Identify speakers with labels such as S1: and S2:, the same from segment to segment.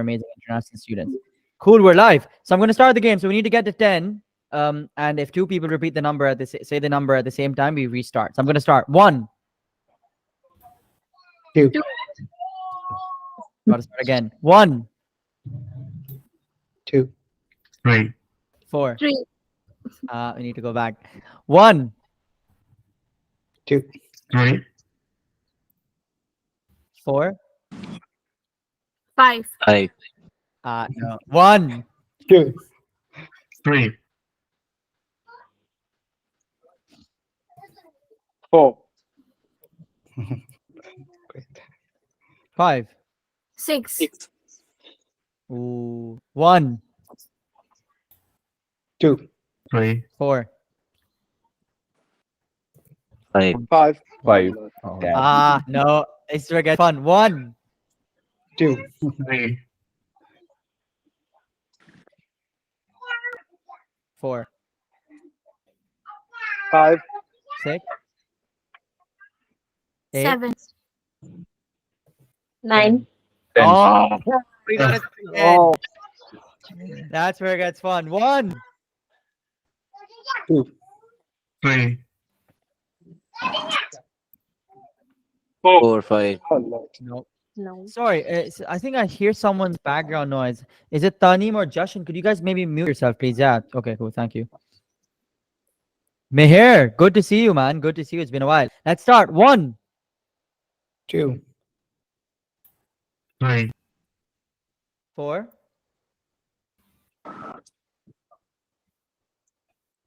S1: amazing international students. Cool, we're live. So I'm going to start the game. So we need to get to 10. And if two people repeat the number say the number at the same time, we restart. So I'm going to start. 1.
S2: Two.
S1: Got to start again. 1,
S2: 2,
S3: 3,
S1: 4.
S4: 3,
S1: We need to go back. 1,
S2: 2,
S3: 3,
S1: 4.
S4: 5,
S5: 5,
S1: No. 1,
S2: 2,
S3: 3,
S2: 4.
S1: 5.
S4: 6,
S1: Ooh. 1,
S2: 2,
S3: 3,
S1: 4.
S5: 5,
S2: 5.
S6: 5.
S1: No. It's to get fun. 1,
S2: 2,
S3: 3,
S1: 4.
S2: 5.
S1: 6. 8.
S4: 7,
S7: 9.
S6: 10.
S1: Oh, we got it again.
S2: Oh.
S1: That's where it gets fun. 1,
S2: 2,
S3: 3,
S5: 4, 5.
S1: no.
S7: No.
S1: Sorry, I think I hear someone's background noise. Is it Taneem or Jashan? Could you guys maybe mute yourself, please? Yeah. Okay, cool. Thank you. Meher, good to see you, man. Good to see you. It's been a while. Let's start. 1,
S2: 2,
S3: 3,
S1: 4.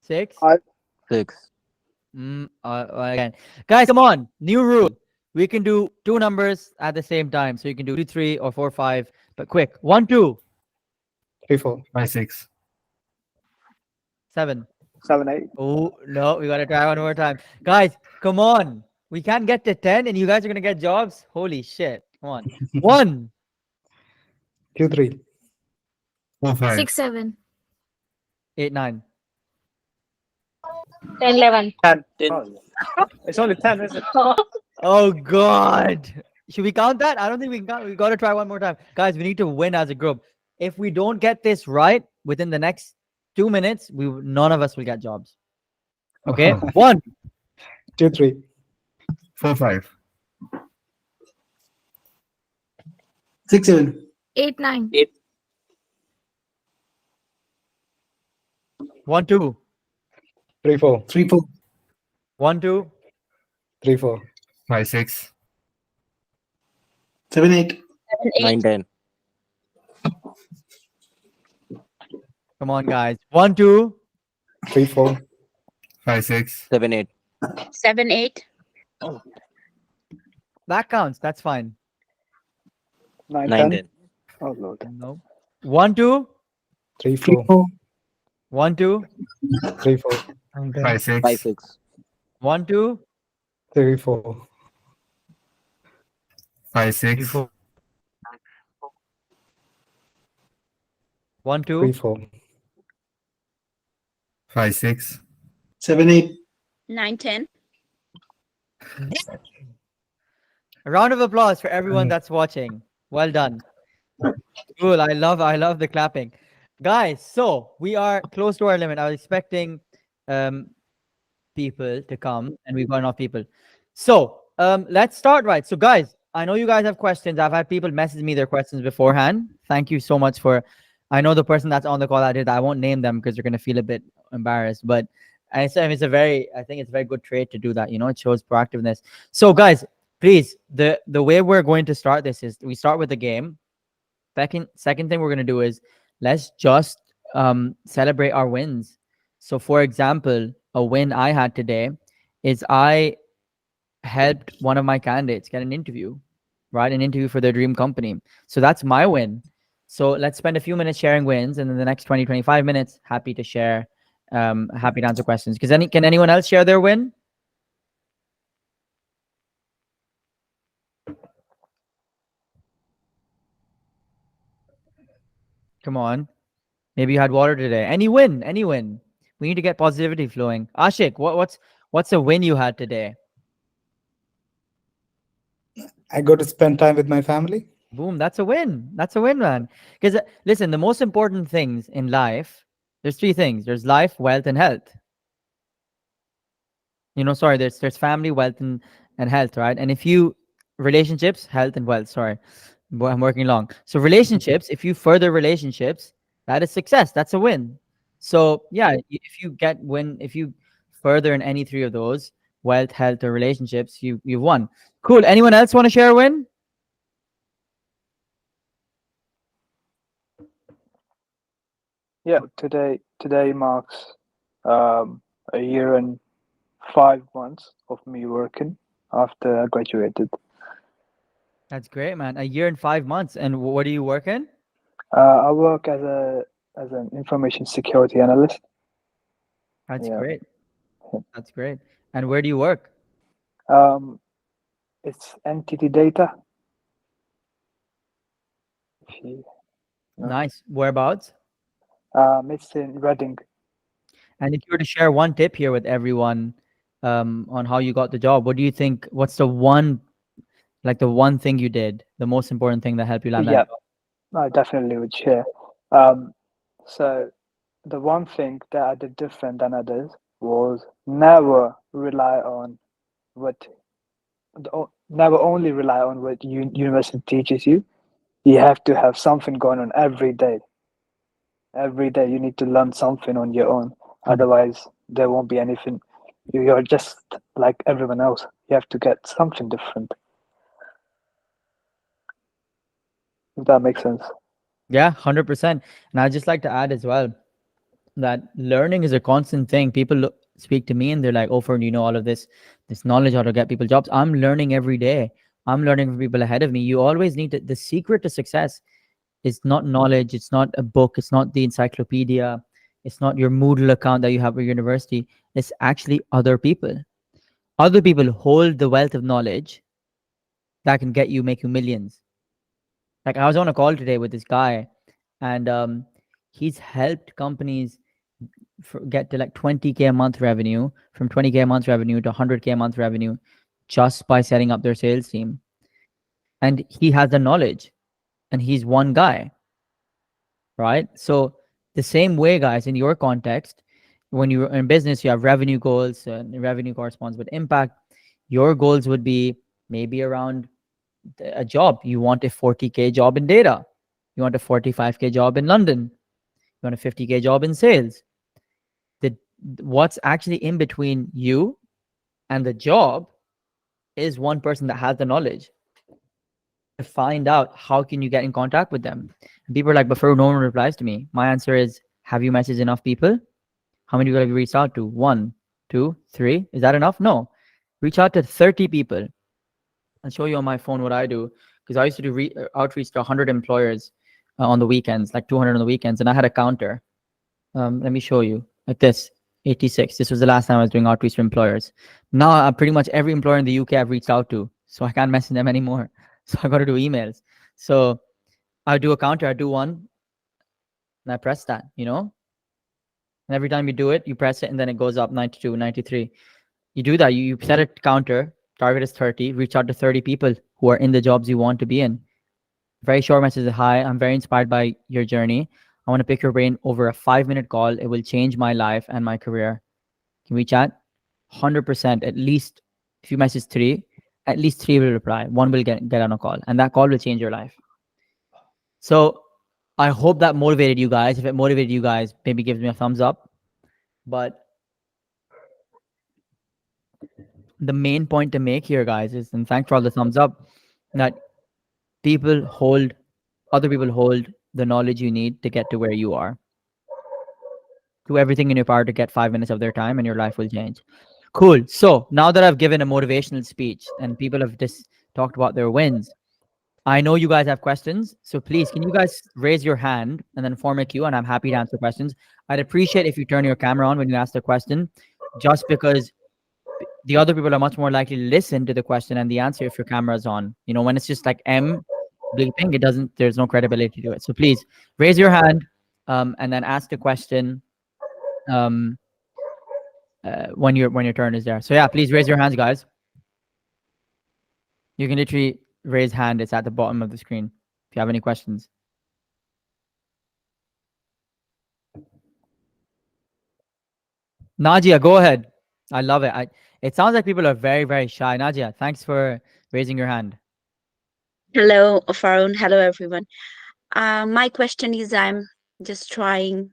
S1: 6.
S5: 6,
S1: Again. Guys, come on. New rule. We can do 2 numbers at the same time. So you can do 2, 3, or 4, 5. But quick. 1, 2,
S2: 3, 4,
S3: 5, 6,
S1: 7.
S2: 7, 8.
S1: Oh, no. We got to try one more time. Guys, come on. We can't get to 10 and you guys are going to get jobs. Holy shit. Come on. 1,
S2: 2, 3,
S3: 4, 5,
S4: 6, 7,
S1: 8, 9.
S7: 10, 11.
S2: 10.
S5: 10.
S2: It's only 10, isn't it?
S1: Oh, God. Should we count that? I don't think we can count. We got to try one more time. Guys, we need to win as a group. If we don't get this right within the next 2 minutes, none of us will get jobs. Okay? 1,
S2: 2, 3,
S3: 4, 5,
S2: 6, 7,
S4: 8, 9,
S1: 1, 2,
S2: 3, 4, 3, 4,
S1: 1, 2,
S2: 3, 4,
S3: 5, 6,
S2: 7, 8,
S7: 7, 8.
S5: 9, 10.
S1: Come on, guys. 1, 2,
S2: 3, 4,
S3: 5, 6,
S5: 7, 8.
S7: 7, 8.
S1: That counts. That's fine.
S2: 9,
S5: 9, 10.
S2: Oh, Lord.
S1: No. 1, 2,
S2: 3, 4,
S1: 1, 2,
S2: 3, 4,
S3: 5, 6,
S5: 5, 6.
S1: 1, 2,
S2: 3, 4,
S3: 5, 6,
S1: 1, 2.
S2: 3, 4,
S3: 5, 6,
S2: 7, 8.
S7: 9, 10.
S1: A round of applause for everyone that's watching. Well done. Cool. I love the clapping. Guys, so we are close to our limit. I was expecting people to come and we've got enough people. So let's start right. So guys, I know you guys have questions. I've had people message me their questions beforehand. Thank you so much I know the person that's on the call that did. I won't name them because they're gonna feel a bit embarrassed. But I think it's a very good trait to do that. You know, it shows proactiveness. So guys, please, the way we're going to start this is we start with the game. Second thing we're gonna do is let's just celebrate our wins. So for example, a win I had today is I helped one of my candidates get an interview, right? An interview for their dream company. So that's my win. So let's spend a few minutes sharing wins, and then the next 25 minutes, happy to share, happy to answer questions. Can anyone else share their win? Come on. Maybe you had water today. Any win. We need to get positivity flowing. Ashik, what's a win you had today?
S2: I got to spend time with my family.
S1: Boom, that's a win. That's a win, man. Because listen, the most important things in life, there's three things. There's life, wealth, and health. Sorry, there's family, wealth, and health, right? And if you relationships, health and wealth, sorry. I'm working long. So relationships, if you further relationships, that is success. That's a win. So yeah, if you further in any three of those, wealth, health, or relationships, you've won. Cool. Anyone else want to share a win?
S4: Yeah, today marks a year and 5 months of me working after I graduated.
S1: That's great, man. A year and 5 months. And what do you work in?
S4: I work as an information security analyst.
S1: That's
S4: Yeah.
S1: great. That's great. And where do you work?
S4: It's entity data. If you know.
S1: Nice. Whereabouts?
S4: It's in Reading.
S1: And if you were to share one tip here with everyone, on how you got the job, what do you think? What's the one thing you did, the most important thing that helped you land
S4: Yeah,
S1: that job?
S4: I definitely would share. So the one thing that I did different than others was never rely on what never only rely on what university teaches you. You have to have something going on every day. Every day you need to learn something on your own.
S1: 100%.
S4: Otherwise, there won't be anything. You're just like everyone else. You have to get something different. If that makes sense.
S1: Yeah, 100%. And I'd just like to add as well that learning is a constant thing. People speak to me and they're like, "Oh, Fern, you know all of this knowledge how to get people jobs." I'm learning every day. I'm learning from people ahead of me. You always need to. The secret to success is not knowledge. It's not a book. It's not the encyclopedia. It's not your Moodle account that you have at university. It's actually other people. Other people hold the wealth of knowledge that can make you millions. Like I was on a call today with this guy, and he's helped companies get to like 20K a month revenue, from 20K a month revenue to 100K a month revenue, just by setting up their sales team. And he has the knowledge, and he's one guy, right? So the same way, guys, in your context, when you're in business, you have revenue goals, and revenue corresponds with impact. Your goals would be maybe around a job. You want a 40K job in data. You want a 45K job in London. You want a 50K job in sales. The what's actually in between you and the job is one person that has the knowledge. To find out how can you get in contact with them. And people are like, before no one replies to me. My answer is, have you messaged enough people? How many people have you reached out to? 1, 2, 3. Is that enough? No. Reach out to 30 people. I'll show you on my phone what I do, because I used to do outreach to 100 employers on the weekends, like 200 on the weekends, and I had a counter. Let me show you, like this, 86. This was the last time I was doing outreach to employers. Now, pretty much every employer in the UK I've reached out to, so I can't message them anymore. So I got to do emails. So I do a counter, I do one, and I press that, And every time you do it, you press it, and then it goes up 92, 93. You do that, you set a counter, target is 30, reach out to 30 people who are in the jobs you want to be in. Very short message. Hi, I'm very inspired by your journey. I want to pick your brain over a 5-minute call. It will change my life and my career. Can we chat? 100%. At least if you message 3, at least 3 will reply. 1 will get on a call, and that call will change your life. So I hope that motivated you guys. If it motivated you guys, maybe give me a thumbs up. But the main point to make here, guys, is, and thanks for all the thumbs up, that other people hold the knowledge you need to get to where you are. Do everything in your power to get 5 minutes of their time, and your life will change. Cool. So now that I've given a motivational speech and people have just talked about their wins, I know you guys have questions. So please, can you guys raise your hand and then form a queue, and I'm happy to answer questions. I'd appreciate if you turn your camera on when you ask the question, just because the other people are much more likely to listen to the question and the answer if your camera is on. When it's just like M bleeping, there's no credibility to it. So please raise your hand, and then ask the question when your turn is there. So yeah, please raise your hands, guys. You can literally raise hand. It's at the bottom of the screen. If you have any questions. Najia, go ahead. I love it. It sounds like people are very, very shy. Najia, thanks for raising your hand.
S7: Hello, Farun. Hello, everyone. My question is I'm just trying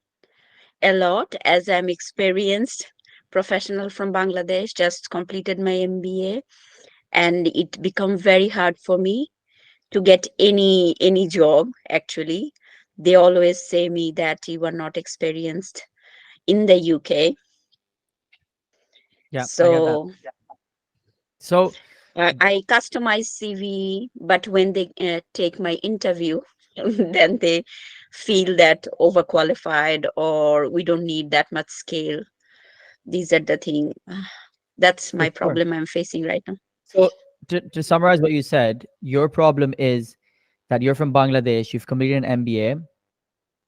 S7: a lot as I'm experienced professional from Bangladesh, just completed my MBA, and it become very hard for me to get any job actually. They always say me that you are not experienced in the UK.
S1: Yeah, I get that.
S7: So
S1: So,
S7: I customize CV, but when they take my interview, then they feel that overqualified or we don't need that much skill. These are the thing. That's
S1: for
S7: my
S1: sure.
S7: problem I'm facing right now.
S1: So, to summarize what you said, your problem is that you're from Bangladesh, you've completed an MBA.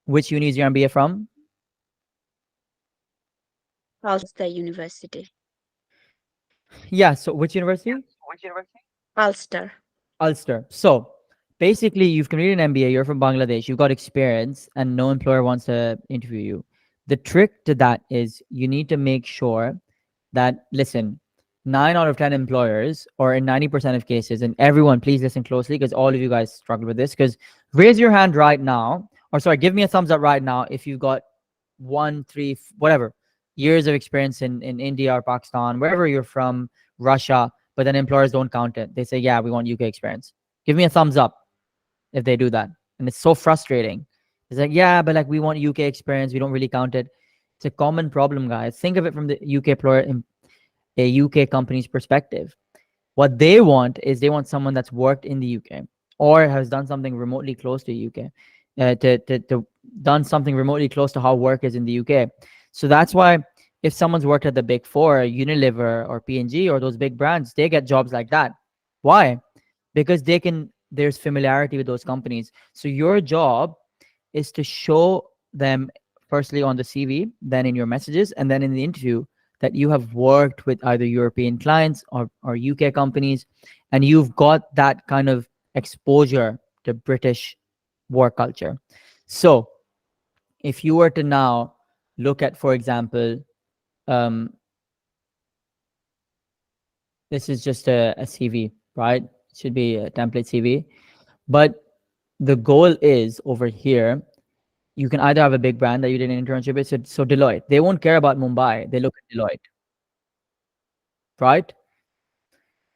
S1: Which uni is your MBA from?
S7: Ulster University.
S1: Yeah, so which university?
S7: Ulster.
S1: Ulster. So basically, you've completed an MBA, you're from Bangladesh, you've got experience, and no employer wants to interview you. The trick to that is you need to make sure that, listen, 9 out of 10 employers, or in 90% of cases, and everyone, please listen closely because all of you guys struggle with this. Because raise your hand right now, or sorry, give me a thumbs up right now if you've got 1, 3, whatever years of experience in India or Pakistan, wherever you're from, Russia, but then employers don't count it. They say, yeah, we want UK experience. Give me a thumbs up if they do that. And it's so frustrating. It's like, yeah, but like we want UK experience. We don't really count it. It's a common problem, guys. Think of it from the UK employer, a UK company's perspective. What they want is they want someone that's worked in the UK or has done something remotely close to UK, to done something remotely close to how work is in the UK. So that's why if someone's worked at the Big Four, Unilever or P&G or those big brands, they get jobs like that. Why? Because there's familiarity with those companies. So your job is to show them firstly on the CV, then in your messages, and then in the interview that you have worked with either European clients or UK companies, and you've got that kind of exposure to British work culture. So if you were to now look at, for example, um, this is just a CV, right? It should be a template CV. But the goal is over here, you can either have a big brand that you did an internship with. So Deloitte, they won't care about Mumbai. They look at Deloitte, right?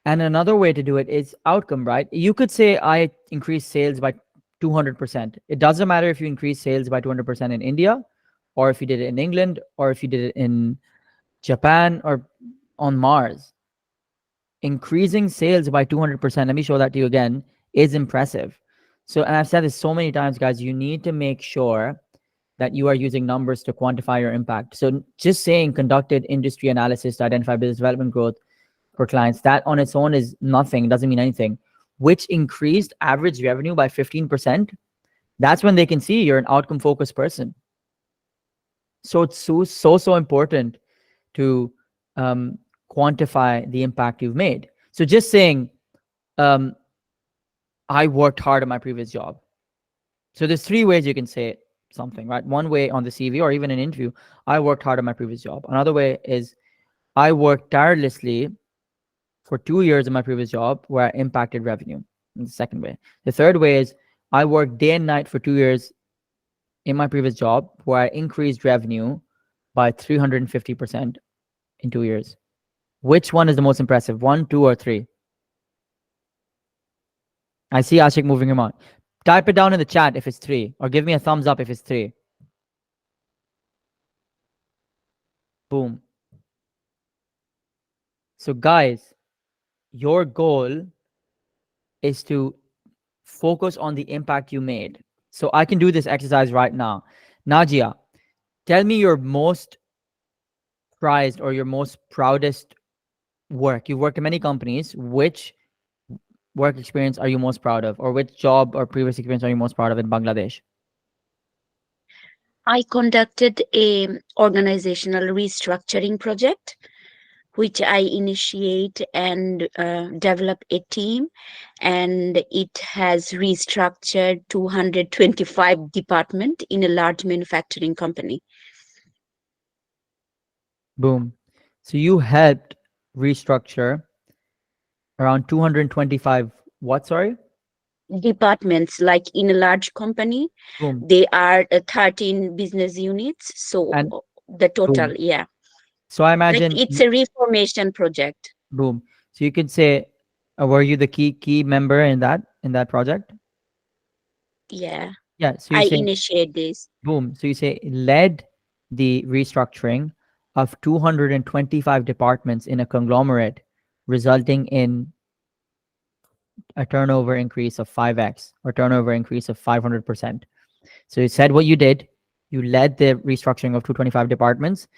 S1: And another way to do it is outcome, right? You could say I increase sales by 200%. It doesn't matter if you increase sales by 200% in India, or if you did it in England, or if you did it in Japan or on Mars. Increasing sales by 200%, let me show that to you again, is impressive. So, and I've said this so many times, guys, you need to make sure that you are using numbers to quantify your impact. So just saying conducted industry analysis to identify business development growth for clients, that on its own is nothing, doesn't mean anything. Which increased average revenue by 15%, that's when they can see you're an outcome focused person. So it's so important to quantify the impact you've made. So just saying, I worked hard at my previous job. So there's 3 ways you can say something, right? One way on the CV or even an interview, I worked hard at my previous job. Another way is I worked tirelessly for 2 years in my previous job where I impacted revenue. In the second way. The third way is I worked day and night for 2 years in my previous job where I increased revenue by 350% in 2 years. Which one is the most impressive? 1, 2, or 3? I see Ashik moving him on. Type it down in the chat if it's 3, or give me a thumbs up if it's 3. Boom. So guys, your goal is to focus on the impact you made. So I can do this exercise right now. Najia, tell me your most prized or your most proudest work. You've worked in many companies. Which work experience are you most proud of? Or which job or previous experience are you most proud of in Bangladesh?
S7: I conducted a organizational restructuring project which I initiate and develop a team, and it has restructured 225 department in a large manufacturing company.
S1: Boom. So you helped restructure around 225 what, sorry?
S7: Departments, like in a large company,
S1: Boom.
S7: they are 13 business units. So
S1: And
S7: the total,
S1: boom.
S7: yeah,
S1: So I
S7: like
S1: imagine
S7: it's a reformation project.
S1: boom. So you could say, were you the key member in that project?
S7: Yeah,
S1: Yeah. So
S7: I
S1: you're saying
S7: initiate this.
S1: boom. So you say led the restructuring of 225 departments in a conglomerate, resulting in a turnover increase of 5x or turnover increase of 500%. So you said what you did. You led the restructuring of 225 departments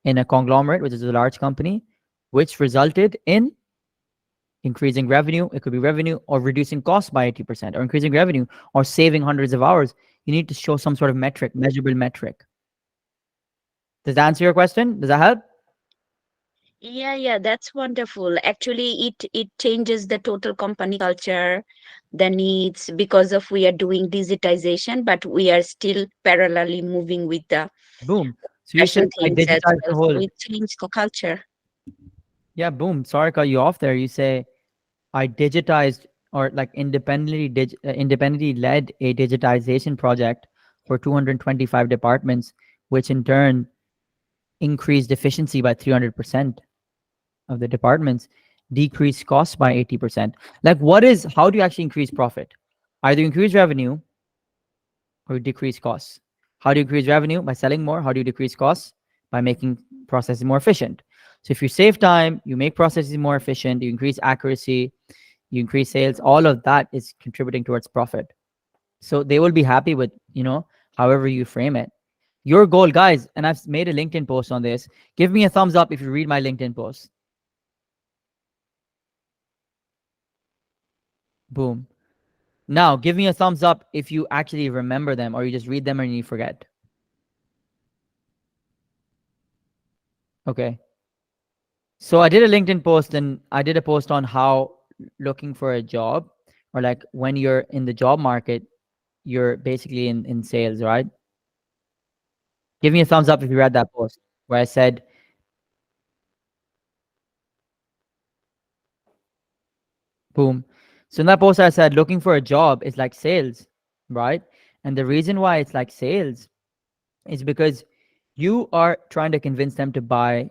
S1: in a conglomerate, which is a large company, which resulted in increasing revenue. It could be revenue or reducing costs by 80% or increasing revenue or saving hundreds of hours. You need to show some sort of metric, measurable metric. Does that answer your question? Does that help?
S7: Yeah, that's wonderful. Actually, it changes the total company culture, the needs, because of we are doing digitization, but we are still parallelly moving with the
S1: Boom. So you said
S7: fashion
S1: I
S7: things as
S1: digitized the
S7: well. So
S1: whole.
S7: it changed the culture.
S1: Yeah, boom. Sorry, I cut you off there. You say I digitized or like independently led a digitization project for 225 departments, which in turn increased efficiency by 300% of the departments, decreased costs by 80%. Like, how do you actually increase profit? Either increase revenue or decrease costs. How do you increase revenue? By selling more. How do you decrease costs? By making processes more efficient. So if you save time, you make processes more efficient, you increase accuracy, you increase sales, all of that is contributing towards profit. So they will be happy with, however you frame it. Your goal, guys, and I've made a LinkedIn post on this. Give me a thumbs up if you read my LinkedIn post. Boom. Now, give me a thumbs up if you actually remember them or you just read them and you forget. Okay. So I did a LinkedIn post and I did a post on how looking for a job or like when you're in the job market, you're basically in sales, right? Give me a thumbs up if you read that post where I said, boom. So in that post, I said, looking for a job is like sales, right? And the reason why it's like sales is because you are trying to convince them to buy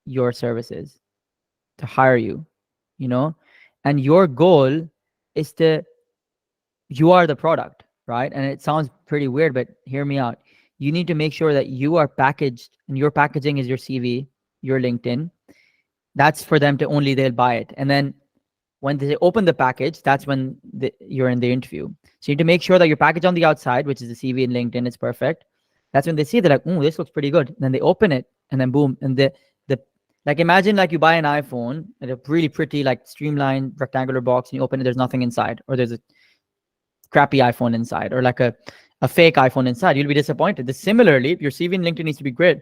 S1: your services, to hire you, you know? And your goal is you are the product, right? And it sounds pretty weird, but hear me out. You need to make sure that you are packaged and your packaging is your CV, your LinkedIn. That's for them to only they'll buy it. And then when they open the package, that's when you're in the interview. So you need to make sure that your package on the outside, which is the CV and LinkedIn, is perfect. That's when they see they're like, "Oh, this looks pretty good." And then they open it, and then boom, and the like imagine like you buy an iPhone and a really pretty like streamlined rectangular box, and you open it, there's nothing inside, or there's a crappy iPhone inside, or like a fake iPhone inside. You'll be disappointed. Similarly, your CV and LinkedIn needs to be great,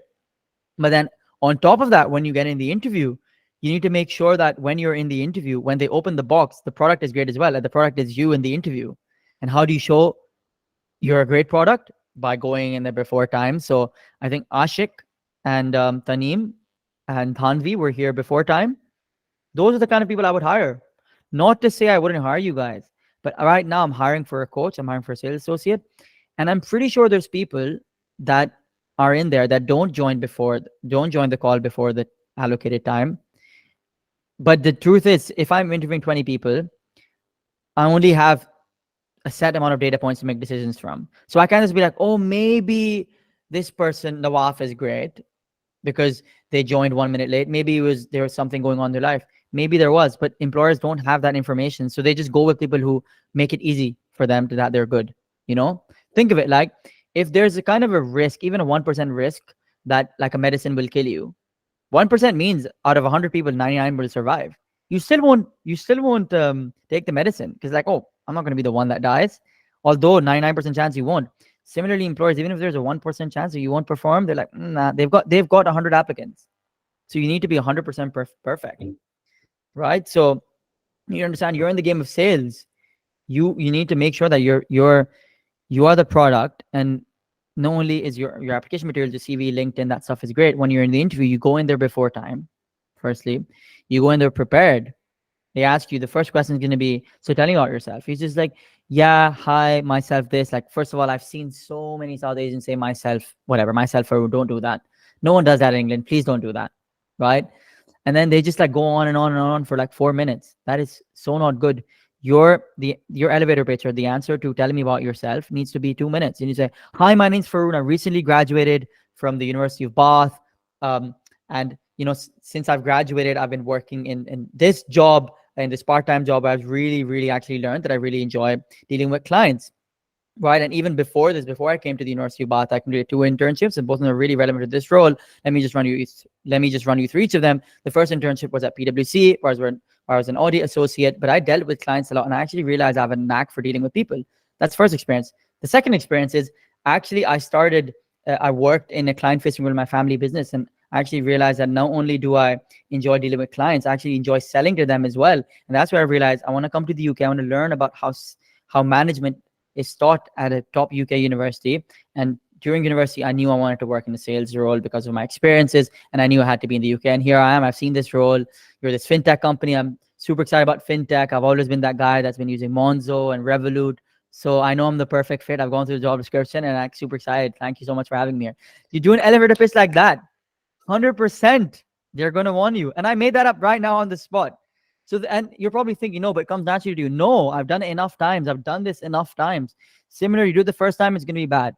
S1: but then on top of that, when you get in the interview, you need to make sure that when you're in the interview, when they open the box, the product is great as well. And the product is you in the interview. And how do you show you're a great product? By going in there before time. So I think Ashik and Taneem and Thanvi were here before time. Those are the kind of people I would hire. Not to say I wouldn't hire you guys, but right now I'm hiring for a coach, I'm hiring for a sales associate. And I'm pretty sure there's people that are in there that don't join the call before the allocated time. But the truth is, if I'm interviewing 20 people, I only have a set amount of data points to make decisions from. So I can't just be like, oh, maybe this person, Nawaf, is great because they joined 1 minute late. Maybe there was something going on in their life. Maybe there was, but employers don't have that information. So they just go with people who make it easy for them that they're good. Think of it like if there's a kind of a risk, even a 1% risk that like a medicine will kill you, 1% means out of 100 people, 99 will survive. You still won't take the medicine because like, oh, I'm not going to be the one that dies. Although 99% chance you won't. Similarly, employers, even if there's a 1% chance that you won't perform, they're like, nah, they've got 100 applicants. So you need to be 100% perfect, right? So you understand, you're in the game of sales. You need to make sure that you are the product, and not only is your application material, your CV, LinkedIn, that stuff is great. When you're in the interview, you go in there before time. Firstly, you go in there prepared. They ask you, the first question is going to be, so tell me about yourself. He's just like, yeah, hi, myself, this. Like, first of all, I've seen so many South Asians say myself, whatever, myself, or don't do that. No one does that in England. Please don't do that. Right. And then they just like go on and on and on for like 4 minutes. That is so not good. Your elevator pitch, or the answer to tell me about yourself, needs to be 2 minutes. And you say, hi, my name's Faroon. I recently graduated from the University of Bath. And since I've graduated, I've been working in this job, in this part-time job. I've really actually learned that I really enjoy dealing with clients. Right. And even before this, before I came to the University of Bath, I completed 2 internships, and both of them are really relevant to this role. Let me just run you through each of them. The first internship was at PwC, where I was an audit associate, but I dealt with clients a lot, and I actually realized I have a knack for dealing with people. That's first experience. The second experience is actually I worked in a client-facing role in my family business, and I actually realized that not only do I enjoy dealing with clients, I actually enjoy selling to them as well. And that's where I realized I want to come to the UK. I want to learn about how management is taught at a top UK university. And during university, I knew I wanted to work in a sales role because of my experiences, and I knew I had to be in the UK. And here I am. I've seen this role. You're this fintech company. I'm super excited about fintech. I've always been that guy that's been using Monzo and Revolut. So I know I'm the perfect fit. I've gone through the job description, and I'm super excited. Thank you so much for having me here. You do an elevator pitch like that, 100%, they're going to want you. And I made that up right now on the spot. So, and you're probably thinking, no, but it comes naturally to you. No, I've done it enough times. I've done this enough times. Similar, you do it the first time, it's going to be bad.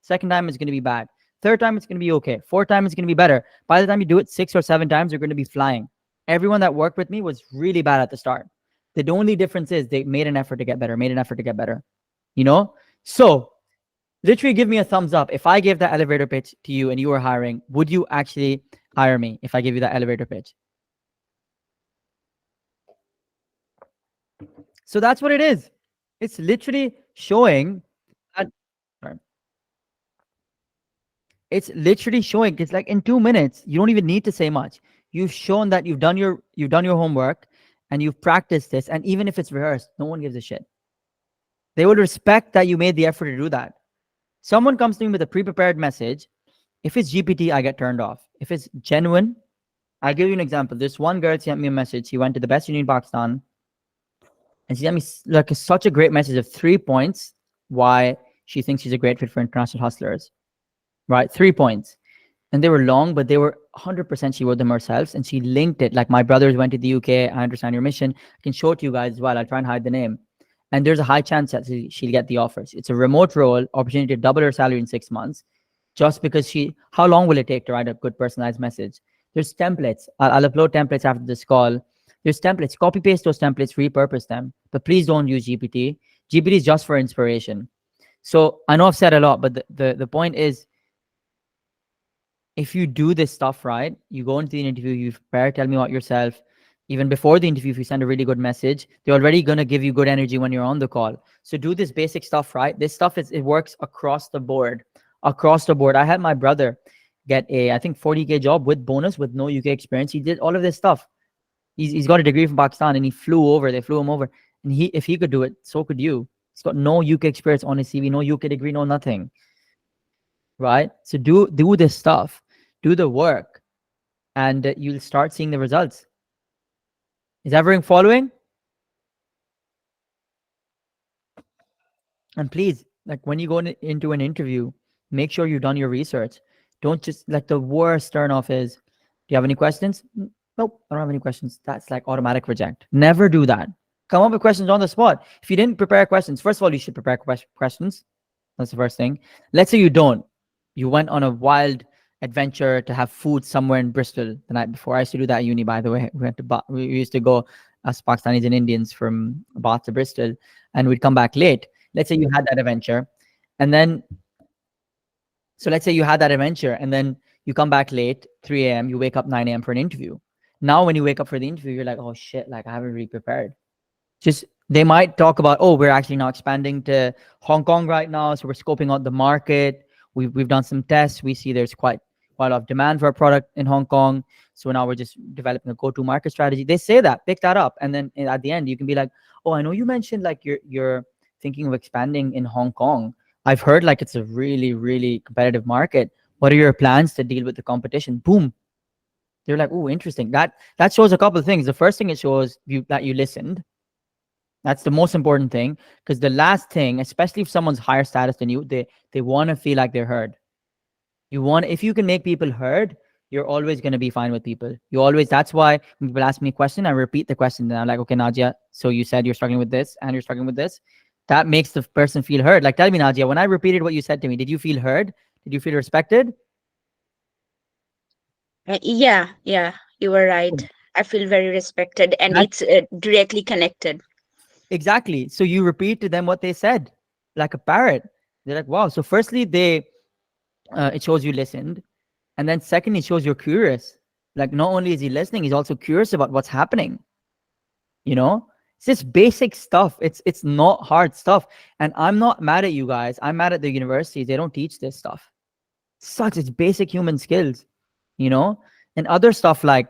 S1: Second time, it's going to be bad. Third time, it's going to be okay. Fourth time, it's going to be better. By the time you do it 6 or 7 times, you're going to be flying. Everyone that worked with me was really bad at the start. The only difference is they made an effort to get better, So literally give me a thumbs up. If I gave that elevator pitch to you and you were hiring, would you actually hire me if I give you that elevator pitch? So that's what it is. It's literally showing that. It's literally showing. It's like in 2 minutes, you don't even need to say much. You've shown that you've done your homework, and you've practiced this. And even if it's rehearsed, no one gives a shit. They will respect that you made the effort to do that. Someone comes to me with a pre-prepared message. If it's GPT, I get turned off. If it's genuine, I'll give you an example. This one girl sent me a message. She went to the best uni in Pakistan, and she sent me like such a great message of 3 points why she thinks she's a great fit for international hustlers. Right? 3 points. And they were long, but they were 100% she wrote them herself, and she linked it. Like, my brothers went to the UK. I understand your mission. I can show it to you guys as well. I'll try and hide the name. And there's a high chance that she'll get the offers. It's a remote role, opportunity to double her salary in 6 months, just because how long will it take to write a good personalized message? There's templates. I'll upload templates after this call. There's templates. Copy paste those templates, repurpose them. But please don't use GPT. GPT is just for inspiration. So I know I've said a lot, but the point is, if you do this stuff right, you go into the interview, you prepare, tell me about yourself. Even before the interview, if you send a really good message, they're already going to give you good energy when you're on the call. So do this basic stuff right. This stuff, it works across the board. Across the board. I had my brother get I think 40K job with bonus, with no UK experience. He did all of this stuff. He's got a degree from Pakistan, and he flew over. They flew him over. And if he could do it, so could you. He's got no UK experience on his CV, no UK degree, no nothing. Right? So do this stuff. Do the work, and you'll start seeing the results. Is everyone following? And please, like, when you go into an interview, make sure you've done your research. Don't just, like, the worst turn off is, do you have any questions? Nope, I don't have any questions. That's like automatic reject. Never do that. Come up with questions on the spot. If you didn't prepare questions, first of all, you should prepare questions. That's the first thing. Let's say you don't. You went on a wild adventure to have food somewhere in Bristol the night before. I used to do that at uni, by the way. We used to go as Pakistanis and Indians from Bath to Bristol, and we'd come back late. Let's say you had that adventure, and then you come back late, 3 a.m., you wake up 9 a.m. for an interview. Now, when you wake up for the interview, you're like, oh shit, like, I haven't really prepared. They might talk about, oh, we're actually now expanding to Hong Kong right now, so we're scoping out the market. We've done some tests. We see there's quite quite a lot of demand for our product in Hong Kong. So now we're just developing a go-to market strategy. They say that, pick that up, and then at the end you can be like, oh, I know you mentioned like you're thinking of expanding in Hong Kong. I've heard like it's a really, really competitive market. What are your plans to deal with the competition? Boom. They're like, oh, interesting. That shows a couple of things. The first thing it shows you that you listened. That's the most important thing, because the last thing, especially if someone's higher status than you, they want to feel like they're heard. If you can make people heard, you're always going to be fine with people. That's why when people ask me a question, I repeat the question. And I'm like, okay, Nadia, so you said you're struggling with this and you're struggling with this. That makes the person feel heard. Like, tell me, Nadia, when I repeated what you said to me, did you feel heard? Did you feel respected?
S7: Yeah, you were right. I feel very respected, and
S1: That's
S7: it's directly connected.
S1: exactly. So you repeat to them what they said, like a parrot. They're like, wow. So firstly, it shows you listened, and then secondly, it shows you're curious. Like, not only is he listening, he's also curious about what's happening. You know, it's just basic stuff. It's not hard stuff. And I'm not mad at you guys. I'm mad at the universities. They don't teach this stuff. It's basic human skills, you know. And other stuff like,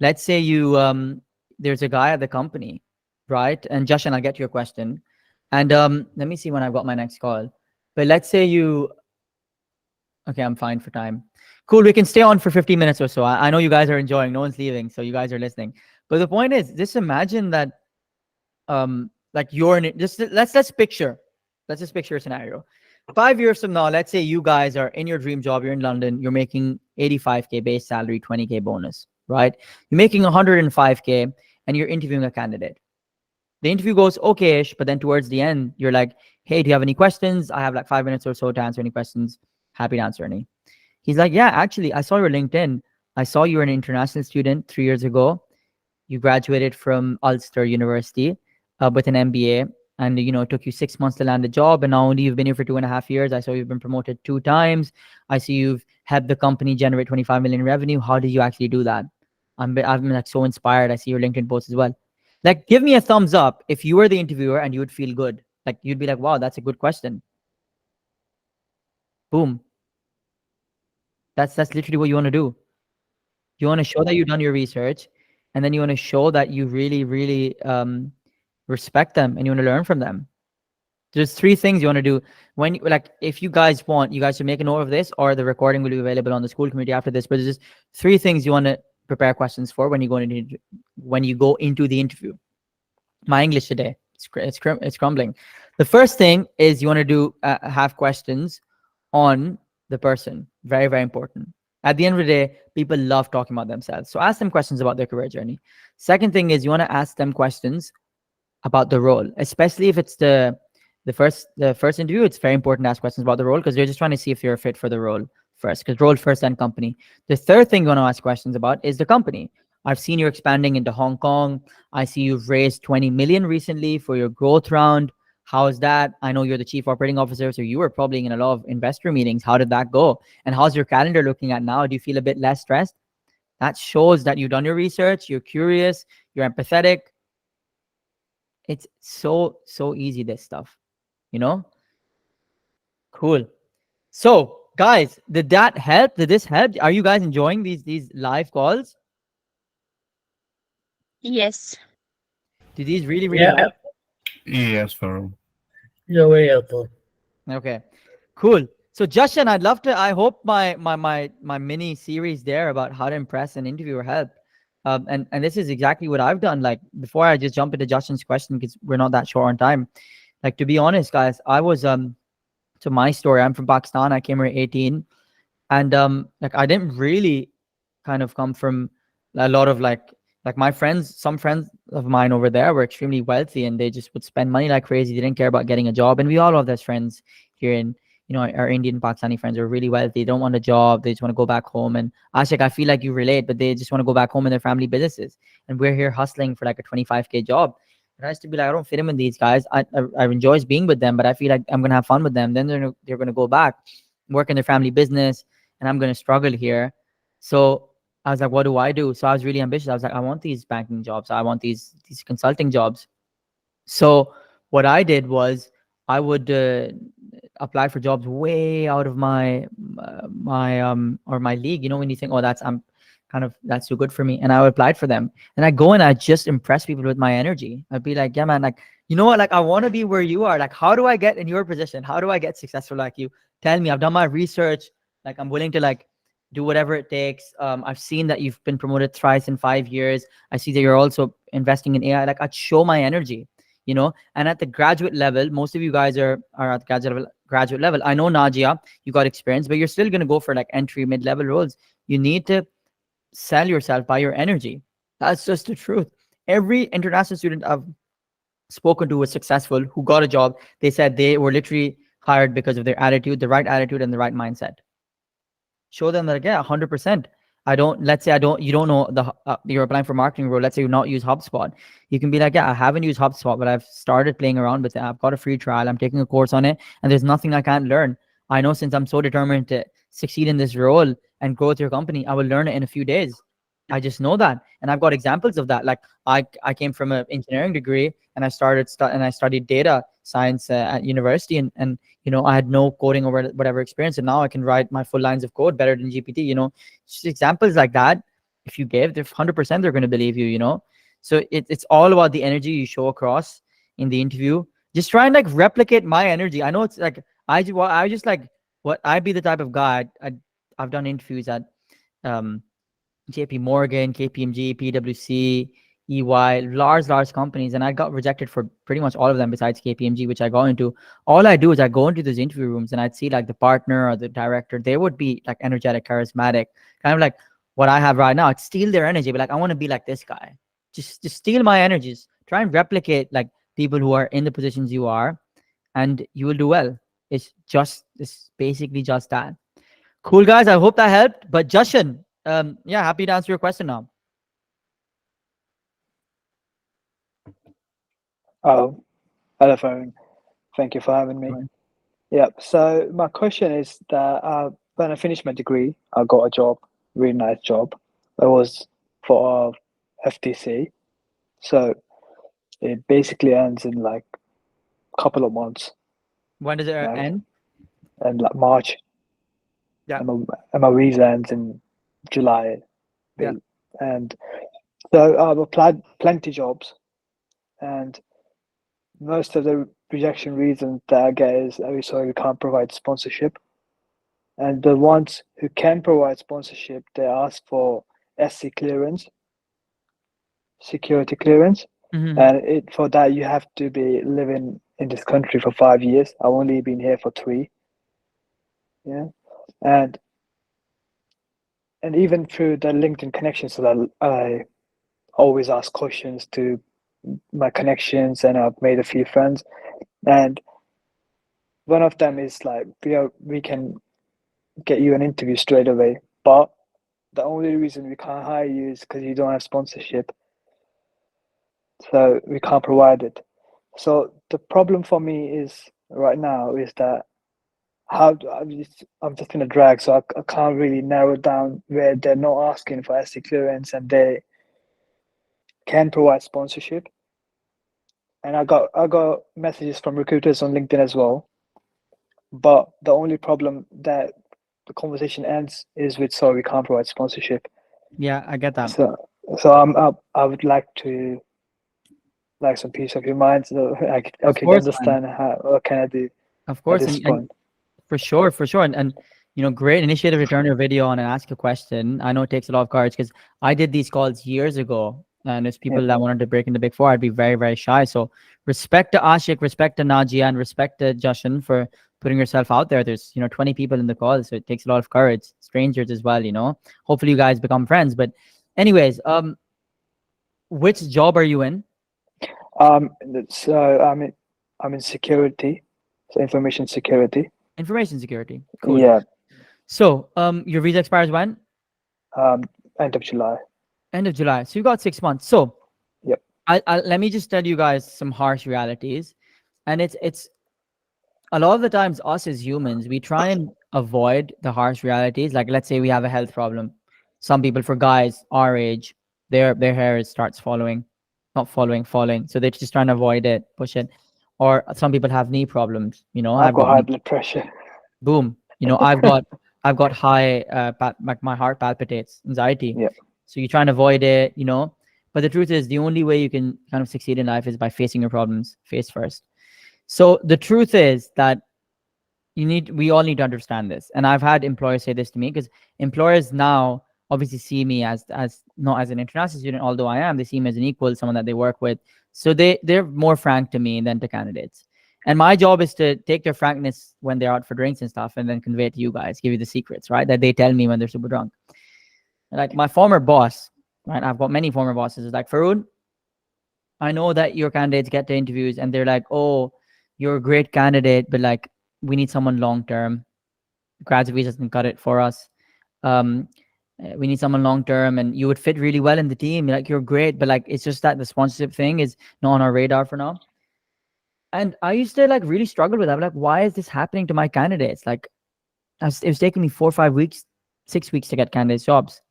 S1: let's say there's a guy at the company, right? And Justin, I'll get to your question. And let me see when I've got my next call. But let's say okay, I'm fine for time. Cool, we can stay on for 15 minutes or so. I know you guys are enjoying. No one's leaving, so you guys are listening. But the point is, just imagine that like you're in it. Let's just picture a scenario. 5 years from now, let's say you guys are in your dream job, you're in London, you're making 85K base salary, 20K bonus, right? You're making 105K and you're interviewing a candidate. The interview goes okay-ish, but then towards the end, you're like, hey, do you have any questions? I have like 5 minutes or so to answer any questions. Happy to answer any. He's like, yeah, actually, I saw your LinkedIn. I saw you were an international student 3 years ago. You graduated from Ulster University with an MBA, and it took you 6 months to land a job, and now only you've been here for 2.5 years. I saw you've been promoted 2 times. I see you've helped the company generate 25 million revenue. How did you actually do that? I've been like so inspired. I see your LinkedIn posts as well. Like, give me a thumbs up if you were the interviewer and you would feel good. Like, you'd be like, wow, that's a good question. Boom. That's literally what you want to do. You want to show that you've done your research, and then you want to show that you really, really respect them and you want to learn from them. There's 3 things you want to do if you guys want, you guys should make a note of this, or the recording will be available on the school community after this. But there's just 3 things you want to prepare questions for when you go into the interview. My English today, it's crumbling. The first thing is you want to do have questions on the person. Very, very important. At the end of the day, people love talking about themselves. So ask them questions about their career journey. Second thing is you want to ask them questions about the role, especially if it's the first interview. It's very important to ask questions about the role, because they're just trying to see if you're a fit for the role first, because role first, then company. The third thing you want to ask questions about is the company. I've seen you're expanding into Hong Kong. I see you've raised 20 million recently for your growth round. How is that? I know you're the chief operating officer, so you were probably in a lot of investor meetings. How did that go? And how's your calendar looking at now? Do you feel a bit less stressed? That shows that you've done your research, you're curious, you're empathetic. It's so easy, this stuff, Cool. So, guys, did that help? Did this help? Are you guys enjoying these live calls?
S7: Yes.
S1: Do these really
S2: Yeah.
S1: help?
S3: Yes, Farooq.
S2: You're very helpful.
S1: Okay, cool. So Justin, I hope my mini series there about how to impress an interviewer helped. And this is exactly what I've done. Like, before I just jump into Justin's question, because we're not that short on time. Like, to be honest, guys, I was so my story, I'm from Pakistan. I came here at 18, and like, I didn't really kind of come from a lot of like my friends. Some friends of mine over there were extremely wealthy, and they just would spend money like crazy. They didn't care about getting a job. And we all have those friends here in, our Indian Pakistani friends are really wealthy. They don't want a job. They just want to go back home. And Ashik, I feel like you relate, but they just want to go back home in their family businesses. And we're here hustling for like a 25K job. And I used to be like, I don't fit in with these guys. I enjoy being with them, but I feel like I'm gonna have fun with them. Then they're gonna go back, work in their family business, and I'm gonna struggle here. So I was like, what do I do? So I was really ambitious. I was like, I want these banking jobs. I want these consulting jobs. So what I did was I would apply for jobs way out of my my league. You know, when you think, oh, that's too good for me, and I applied for them, and I go and I just impress people with my energy. I'd be like, yeah, man, like, you know what, like, I want to be where you are. Like, how do I get in your position? How do I get successful like you? Tell me. I've done my research. Like, I'm willing to like do whatever it takes. I've seen that you've been promoted thrice in 5 years. I see that you're also investing in AI. Like, I'd show my energy, you know. And at the graduate level, most of you guys are at graduate level. I know, Najia, you got experience, but you're still going to go for like entry mid-level roles. You need to sell yourself by your energy. That's just the truth. Every international student I've spoken to was successful, who got a job. They said they were literally hired because of their attitude, the right attitude, and the right mindset. Show them that, yeah, 100%. Let's say you don't know you're applying for marketing role. Let's say you not use HubSpot. You can be like, yeah, I haven't used HubSpot, but I've started playing around with it. I've got a free trial. I'm taking a course on it, and there's nothing I can't learn. I know, since I'm so determined to succeed in this role and grow with your company, I will learn it in a few days. I just know that, and I've got examples of that. Like, I came from an engineering degree, and I studied data science at university, and you know, I had no coding or whatever experience, and now I can write my full lines of code better than GPT. You know, just examples like that. If you give, they're 100% they're going to believe you. You know, so it's all about the energy you show across in the interview. Just try and like replicate my energy. I know it's like I just like what I'd be the type of guy. I've done interviews at JP Morgan, KPMG, PwC, EY, large companies, and I got rejected for pretty much all of them besides KPMG, which I got into. All I do is I go into those interview rooms and I'd see like the partner or the director. They would be like energetic, charismatic, kind of like what I have right now. I'd steal their energy, but like, I want to be like this guy. Just steal my energies. Try and replicate like people who are in the positions you are, and you will do well. It's basically just that. Cool, guys. I hope that helped. But Justin, yeah, happy to answer your question now.
S4: Oh, hello, Farron. Thank you for having me.
S1: Right.
S4: Yep. So my question is that when I finished my degree, I got a job, really nice job. It was for FTC. So it basically ends in like a couple of months,
S1: When does it
S4: right?
S1: end?
S4: And like March.
S1: Yeah.
S4: And my visa ends in July.
S1: Yeah.
S4: And so I've applied plenty jobs, and most of the rejection reasons that I get is, oh, sorry, we can't provide sponsorship. And the ones who can provide sponsorship, they ask for SC clearance, security clearance.
S1: Mhm.
S4: And for that, you have to be living in this country for 5 years. I've only been here for 3. Yeah. And even through the LinkedIn connections, so that I always ask questions to my connections, and I've made a few friends. And one of them is like, we can get you an interview straight away, but the only reason we can't hire you is because you don't have sponsorship, so we can't provide it. So the problem for me is right now is that I'm just in a drag, so I can't really narrow down where they're not asking for SC clearance and they can provide sponsorship. And I got messages from recruiters on LinkedIn as well, but the only problem that the conversation ends is with, sorry, we can't provide sponsorship.
S1: Yeah, I get that.
S4: So I would like to like some peace of your mind, so I
S1: Of
S4: could
S1: course, man.
S4: understand what can I do
S1: Of
S4: at
S1: course,
S4: this
S1: and
S4: point.
S1: for sure, and you know, great initiative to turn your video on and ask a question. I know it takes a lot of courage because I did these calls years ago, and there's people
S4: Yeah.
S1: that wanted to break into Big Four. I'd be very, very shy. So respect to Ashik, respect to Najia, and respect to Justin for putting yourself out there. There's 20 people in the call, so it takes a lot of courage. Strangers as well, you know. Hopefully, you guys become friends. But, anyways, which job are you in?
S4: So I'm in security, so information security.
S1: Information security. Cool.
S4: Yeah.
S1: So, your visa expires when?
S4: End of July.
S1: End of July. So you got 6 months. So,
S4: Yep.
S1: let me just tell you guys some harsh realities, and it's a lot of the times us as humans, we try and avoid the harsh realities. Like, let's say we have a health problem. Some people, for guys our age, their hair starts falling. So they're just trying to avoid it, push it. Or some people have knee problems.
S4: I've got high blood pressure.
S1: Boom. I've got high, my heart palpitates, anxiety.
S4: Yeah.
S1: So you try and avoid it, you know. But the truth is, the only way you can kind of succeed in life is by facing your problems face first. So the truth is that we all need to understand this. And I've had employers say this to me, because employers now obviously see me as not as an international student, although I am. They see me as an equal, someone that they work with. So they're more frank to me than to candidates. And my job is to take their frankness when they're out for drinks and stuff, and then convey it to you guys, give you the secrets, right? That they tell me when they're super drunk. Like my former boss, right? I've got many former bosses. It's like, Farood, I know that your candidates get to interviews and they're like, oh, you're a great candidate, but like, we need someone long term. Graduate visa doesn't cut it for us. We need someone long term, and you would fit really well in the team. Like, you're great, but like, it's just that the sponsorship thing is not on our radar for now. And I used to like really struggle with that. I'm like, why is this happening to my candidates? Like, it was taking me 4 or 5 weeks, 6 weeks to get candidates jobs.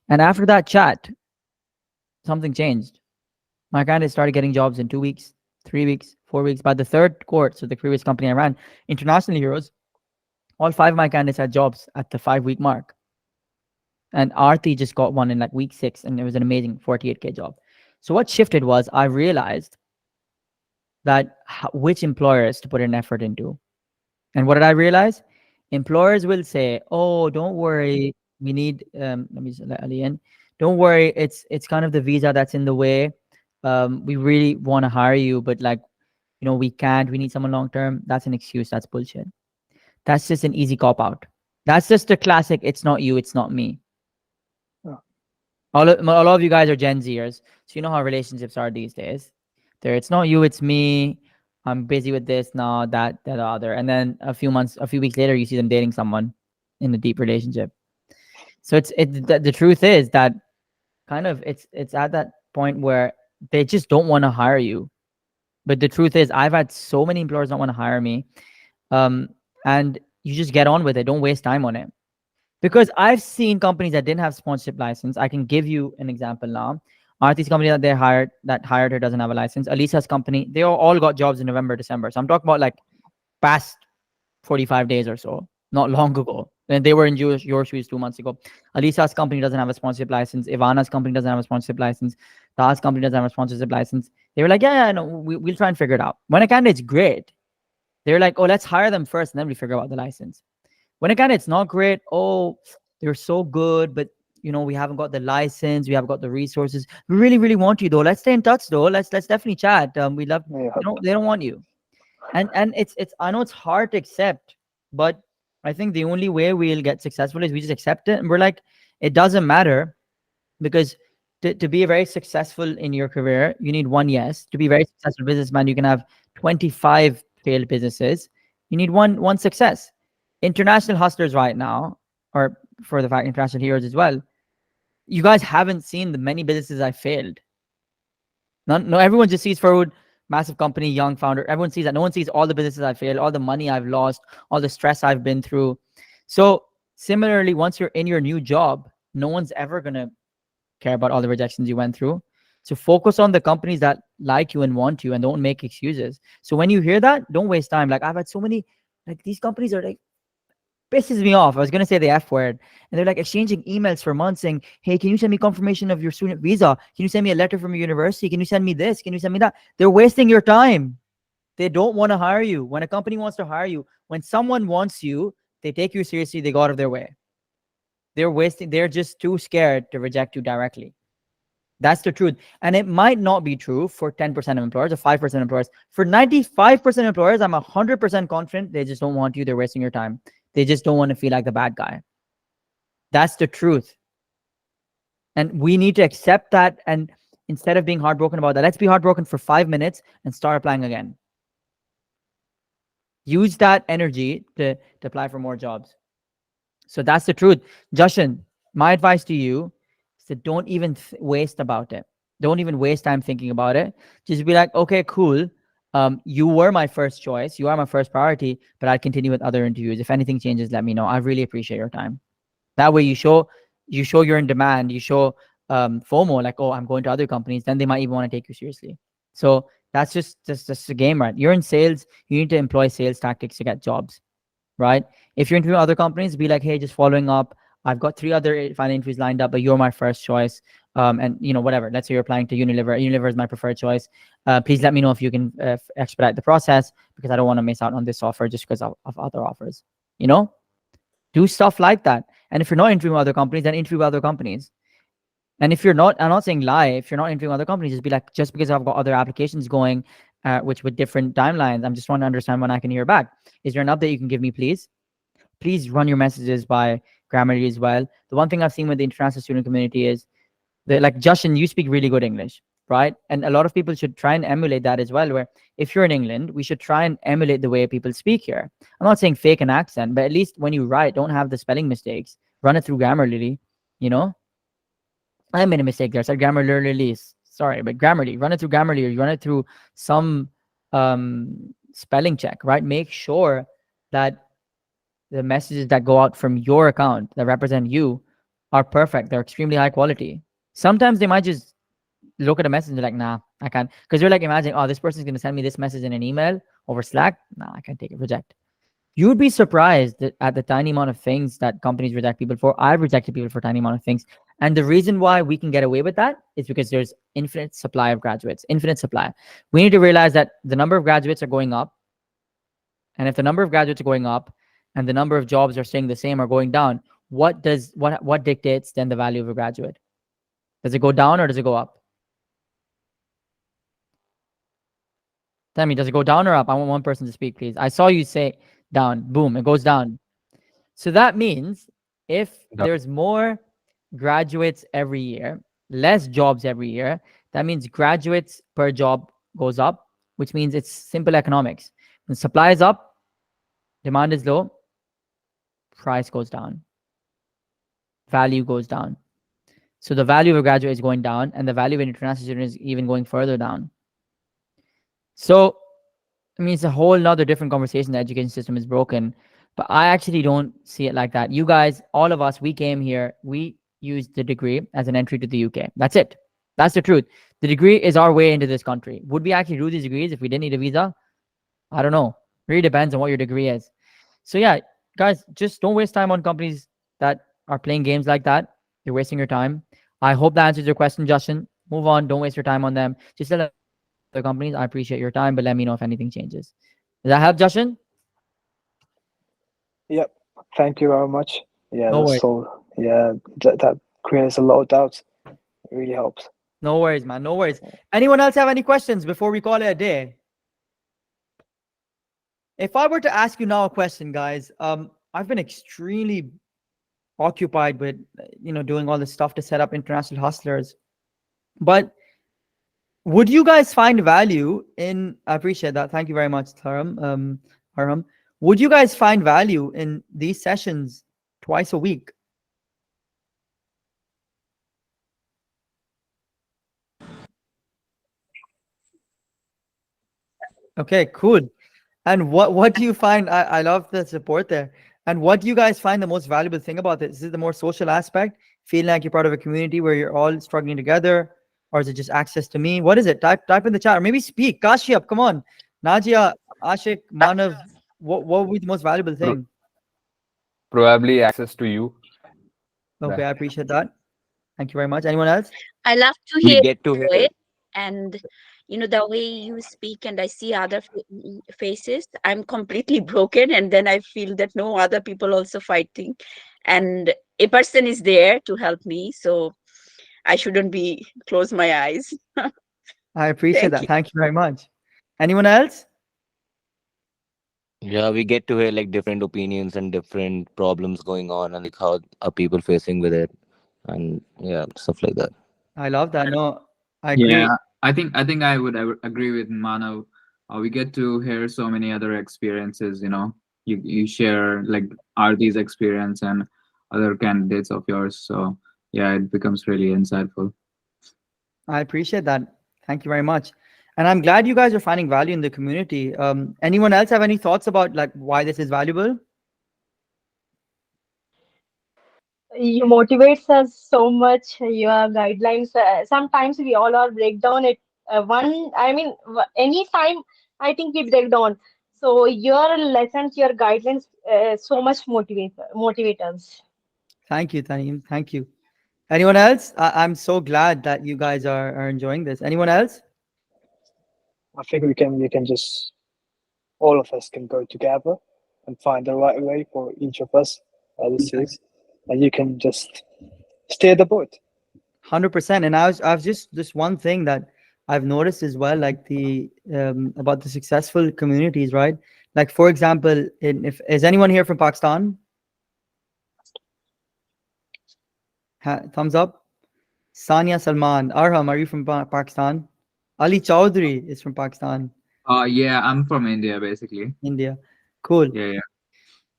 S1: And after that chat, something changed. My candidates started getting jobs in 2 weeks, 3 weeks, 4 weeks. By the third court, so the previous company I ran, International Heroes, all 5 of my candidates had jobs at the 5-week mark. And Aarti just got one in like week 6, and it was an amazing 48K job. So what shifted was I realized that which employers to put an effort into. And what did I realize? Employers will say, oh, don't worry, we need, let me just let Ali in. Don't worry, it's kind of the visa that's in the way. We really want to hire you, but like, you know, we can't, we need someone long term. That's an excuse. That's bullshit. That's just an easy cop out. That's just a classic, it's not you, it's not me.
S4: Oh.
S1: A lot of you guys are Gen Zers, so you know how relationships are these days. It's not you, it's me. I'm busy with this now, that other. And then a few weeks later, you see them dating someone in a deep relationship. So the truth is that kind of it's at that point where they just don't want to hire you. But the truth is, I've had so many employers not want to hire me. And you just get on with it. Don't waste time on it. Because I've seen companies that didn't have sponsorship license. I can give you an example now. Aarti's company that hired her doesn't have a license. Alisa's company, they all got jobs in November, December. So I'm talking about like past 45 days or so, not long ago. And they were in your shoes 2 months ago. Alisa's company doesn't have a sponsorship license. Ivana's company doesn't have a sponsorship license. Ta's company doesn't have a sponsorship license. They were like, yeah, no, we'll try and figure it out. When a candidate's great, they're like, oh, let's hire them first, and then we figure out the license. When a candidate's not great, oh, they're so good, but you know, we haven't got the license, we haven't got the resources. We really, really want you though. Let's stay in touch though. Let's definitely chat. We love,
S4: Yeah.
S1: you know, they don't want you. And it's I know it's hard to accept, but I think the only way we'll get successful is we just accept it. And we're like, it doesn't matter, because to be very successful in your career, you need one yes. To be a very successful businessman, you can have 25 failed businesses. You need one success. International hustlers right now, or for the fact international heroes as well, you guys haven't seen the many businesses I failed. No, everyone just sees Farood, massive company, young founder. Everyone sees that. No one sees all the businesses I failed, all the money I've lost, all the stress I've been through. So similarly, once you're in your new job, no one's ever going to care about all the rejections you went through. So focus on the companies that like you and want you, and don't make excuses. So when you hear that, don't waste time. Like, I've had so many, like, these companies are like, pisses me off. I was going to say the F word. And they're like exchanging emails for months saying, hey, can you send me confirmation of your student visa? Can you send me a letter from your university? Can you send me this? Can you send me that? They're wasting your time. They don't want to hire you. When a company wants to hire you, when someone wants you, they take you seriously, they go out of their way. They're just too scared to reject you directly. That's the truth. And it might not be true for 10% of employers or 5% of employers. For 95% of employers, I'm 100% confident they just don't want you. They're wasting your time. They just don't want to feel like the bad guy. That's the truth. And we need to accept that. And instead of being heartbroken about that, let's be heartbroken for 5 minutes and start applying again. Use that energy to apply for more jobs. So that's the truth. Jashan, my advice to you is to don't even waste about it. Don't even waste time thinking about it. Just be like, okay, cool. You were my first choice. You are my first priority, but I'll continue with other interviews. If anything changes, let me know. I really appreciate your time. That way you show you're in demand. You show FOMO, like, oh, I'm going to other companies. Then they might even want to take you seriously. So that's just a game, right? You're in sales. You need to employ sales tactics to get jobs, right? If you're interviewing other companies, be like, hey, just following up. I've got 3 other final interviews lined up, but you're my first choice. And whatever. Let's say you're applying to Unilever. Unilever is my preferred choice. Please let me know if you can expedite the process because I don't want to miss out on this offer just because of other offers. Do stuff like that. And if you're not interviewing other companies, then interview other companies. And if you're not, I'm not saying lie. If you're not interviewing other companies, just be like, just because I've got other applications going, which with different timelines, I'm just trying to understand when I can hear back. Is there an update you can give me, please? Please run your messages by Grammarly as well. The one thing I've seen with the international student community is that, like, Justin, you speak really good English, right? And a lot of people should try and emulate that as well, where if you're in England, we should try and emulate the way people speak here. I'm not saying fake an accent, but at least when you write, don't have the spelling mistakes. Run it through Grammarly, you know? I made a mistake there. I said Grammarly. Sorry, but Grammarly. Run it through Grammarly, or you run it through some spelling check, right? Make sure that the messages that go out from your account that represent you are perfect. They're extremely high quality. Sometimes they might just look at a message and be like, nah, I can't. Because you're like, imagine, oh, this person's going to send me this message in an email over Slack. Nah, I can't take it. Reject. You would be surprised at the tiny amount of things that companies reject people for. I've rejected people for tiny amount of things. And the reason why we can get away with that is because there's infinite supply of graduates, infinite supply. We need to realize that the number of graduates are going up. And if the number of graduates are going up and the number of jobs are staying the same or going down, what dictates then the value of a graduate? Does it go down or does it go up? Tell me, does it go down or up? I want one person to speak, please. I saw you say down. Boom, it goes down. So that means if there's more graduates every year, less jobs every year, that means graduates per job goes up, which means it's simple economics. When supply is up, demand is low, price goes down, value goes down. So the value of a graduate is going down, and the value of an international student is even going further down. So, I mean, it's a whole nother different conversation. The education system is broken, but I actually don't see it like that. You guys, all of us, we came here, we used the degree as an entry to the UK. That's it. That's the truth. The degree is our way into this country. Would we actually do these degrees if we didn't need a visa? I don't know. Really depends on what your degree is. So yeah, guys, just don't waste time on companies that are playing games like that. You're wasting your time. I hope that answers your question, Justin. Move on. Don't waste your time on them. Just tell other companies, I appreciate your time, but let me know if anything changes. Does that help, Justin?
S4: Yep. Thank you very much. Yeah,
S1: No worries.
S4: that creates a lot of doubts. It really helps.
S1: No worries, man. No worries. Anyone else have any questions before we call it a day? If I were to ask you now a question, guys, I've been extremely occupied with, doing all this stuff to set up international hustlers. But would you guys find value in, I appreciate that. Thank you very much, Harham. Would you guys find value in these sessions twice a week? Okay, cool. And what do you find? I love the support there. And what do you guys find the most valuable thing about this? Is it the more social aspect, feeling like you're part of a community where you're all struggling together, or is it just access to me? What is it? Type in the chat, or maybe speak. Kashyap, come on. Najia, Ashik, Manav, what would be the most valuable thing?
S6: Probably access to you.
S1: Okay, I appreciate that. Thank you very much. Anyone else?
S7: I love to
S5: We
S7: hear
S5: get to hear
S7: it, and the way you speak, and I see other faces. I'm completely broken, and then I feel that no other people also fighting, and a person is there to help me. So I shouldn't be close my eyes.
S1: I appreciate
S7: Thank
S1: that.
S7: you.
S1: Thank you very much. Anyone else?
S5: yeah, we get to hear like different opinions and different problems going on, and like how are people facing with it, and yeah, stuff like that.
S1: I love that. No, I
S8: Yeah,
S1: agree.
S8: I think I would agree with Manav. We get to hear so many other experiences. You share like Arti's experience and other candidates of yours. So yeah, it becomes really insightful.
S1: I appreciate that. Thank you very much. And I'm glad you guys are finding value in the community. Anyone else have any thoughts about like why this is valuable?
S9: You motivates us so much. Your guidelines. Sometimes we all are break down it. Any time I think we break down. So your lessons, your guidelines, so much motivate us.
S1: Thank you, Taneem. Thank you. Anyone else? I'm so glad that you guys are enjoying this. Anyone else?
S4: I think we can just all of us can go together and find the right way for each of us, as it says, and you can just steer the boat.
S1: 100%. And I was just this one thing that I've noticed as well, like the about the successful communities, right? Like for example, if is anyone here from Pakistan? Thumbs up. Sania Salman. Arham, are you from Pakistan? Ali Chowdhury is from Pakistan,
S8: Yeah, I'm from India, basically.
S1: India. Cool.
S8: Yeah.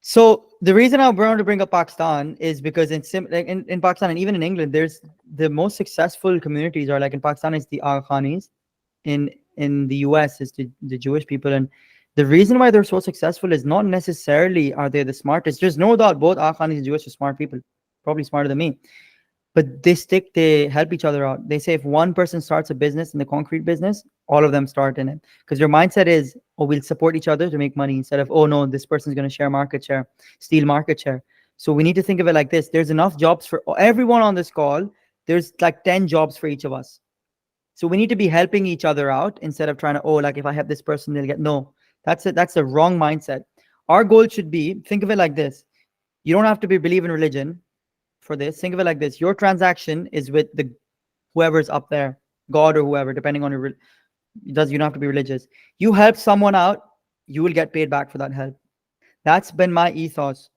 S1: So the reason I wanted to bring up Pakistan is because like in Pakistan and even in England, there's the most successful communities are like in Pakistan it's the Aga Khanis, in the US is the Jewish people, and the reason why they're so successful is not necessarily are they the smartest. There's no doubt both Aga Khanis and Jewish are smart people, probably smarter than me, but they help each other out. They say if one person starts a business in the concrete business, all of them start in it, because your mindset is, oh, we'll support each other to make money, instead of, oh no, this person's going to steal market share. So we need to think of it like this: there's enough jobs for everyone on this call. There's like 10 jobs for each of us. So we need to be helping each other out instead of trying to, oh, like if I help this person, they'll get. No, that's it. That's the wrong mindset. Our goal should be, think of it like this: you don't have to believe in religion for this. Think of it like this: your transaction is with the whoever's up there, God or whoever, depending on your you don't have to be religious. You help someone out, you will get paid back for that help. That's been my ethos.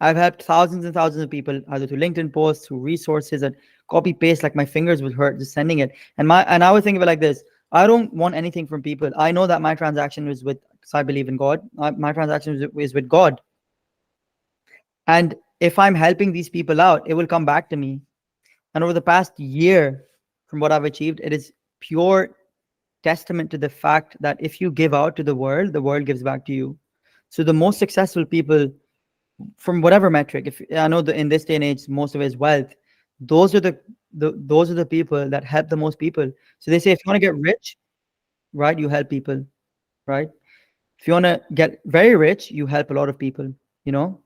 S1: I've helped thousands and thousands of people either through LinkedIn posts, through resources, and copy paste, like my fingers would hurt just sending it. And I would think of it like this: I don't want anything from people. I know that my transaction is with, because I believe in God. My transaction is with God. And if I'm helping these people out, it will come back to me. And over the past year, from what I've achieved, it is pure testament to the fact that if you give out to the world gives back to you. So the most successful people, from whatever metric, if I know that in this day and age, most of it is wealth, those are the people that help the most people. So they say if you want to get rich, right, you help people, right? If you want to get very rich, you help a lot of people, you know?